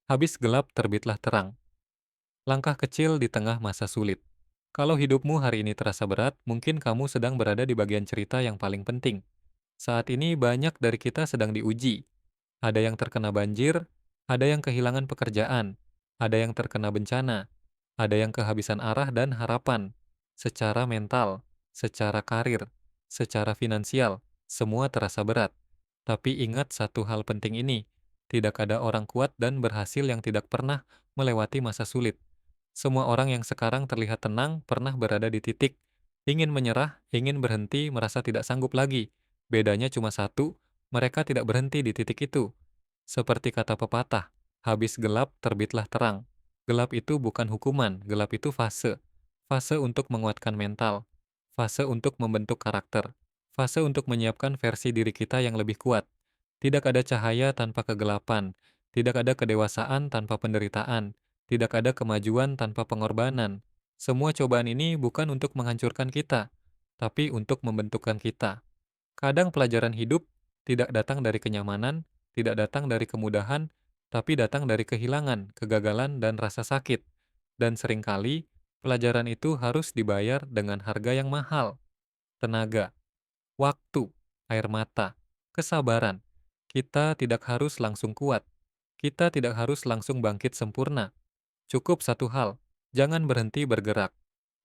Habis gelap terbitlah terang. Langkah kecil di tengah masa sulit. Kalau hidupmu hari ini terasa berat, mungkin kamu sedang berada di bagian cerita yang paling penting. Saat ini banyak dari kita sedang diuji. Ada yang terkena banjir, ada yang kehilangan pekerjaan, ada yang terkena bencana, ada yang kehabisan arah dan harapan. Secara mental, secara karir, secara finansial, semua terasa berat. Tapi ingat satu hal penting ini, tidak ada orang kuat dan berhasil yang tidak pernah melewati masa sulit. Semua orang yang sekarang terlihat tenang pernah berada di titik, ingin menyerah, ingin berhenti, merasa tidak sanggup lagi. Bedanya cuma satu, mereka tidak berhenti di titik itu. Seperti kata pepatah, habis gelap terbitlah terang. Gelap itu bukan hukuman, gelap itu fase. Fase untuk menguatkan mental, fase untuk membentuk karakter, fase untuk menyiapkan versi diri kita yang lebih kuat. Tidak ada cahaya tanpa kegelapan, tidak ada kedewasaan tanpa penderitaan, tidak ada kemajuan tanpa pengorbanan. Semua cobaan ini bukan untuk menghancurkan kita, tapi untuk membentukkan kita. Kadang pelajaran hidup tidak datang dari kenyamanan, tidak datang dari kemudahan, tapi datang dari kehilangan, kegagalan, dan rasa sakit. Dan seringkali, pelajaran itu harus dibayar dengan harga yang mahal. Tenaga, waktu, air mata, kesabaran. Kita tidak harus langsung kuat. Kita tidak harus langsung bangkit sempurna. Cukup satu hal, jangan berhenti bergerak.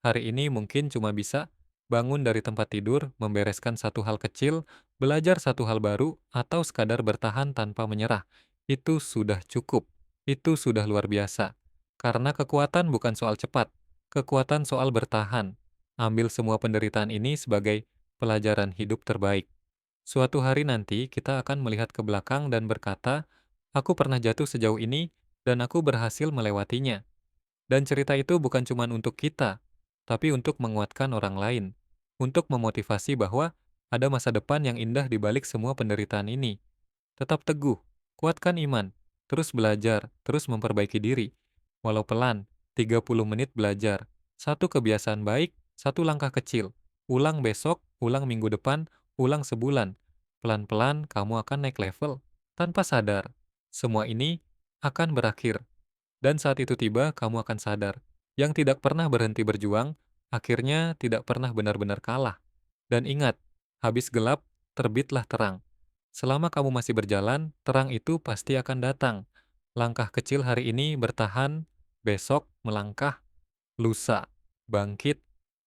Hari ini mungkin cuma bisa bangun dari tempat tidur, membereskan satu hal kecil, belajar satu hal baru, atau sekadar bertahan tanpa menyerah. Itu sudah cukup. Itu sudah luar biasa. Karena kekuatan bukan soal cepat, kekuatan soal bertahan. Ambil semua penderitaan ini sebagai pelajaran hidup terbaik. Suatu hari nanti kita akan melihat ke belakang dan berkata, "Aku pernah jatuh sejauh ini, dan aku berhasil melewatinya." Dan cerita itu bukan cuma untuk kita, tapi untuk menguatkan orang lain, untuk memotivasi bahwa ada masa depan yang indah di balik semua penderitaan ini. Tetap teguh, kuatkan iman, terus belajar, terus memperbaiki diri. Walau pelan, 30 menit belajar, satu kebiasaan baik, satu langkah kecil. Ulang besok, ulang minggu depan, ulang sebulan. Pelan-pelan kamu akan naik level. Tanpa sadar, semua ini akan berakhir. Dan saat itu tiba, kamu akan sadar. Yang tidak pernah berhenti berjuang, akhirnya tidak pernah benar-benar kalah. Dan ingat, habis gelap, terbitlah terang. Selama kamu masih berjalan, terang itu pasti akan datang. Langkah kecil hari ini bertahan, besok melangkah, lusa bangkit.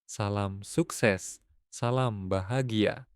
Salam sukses, salam bahagia.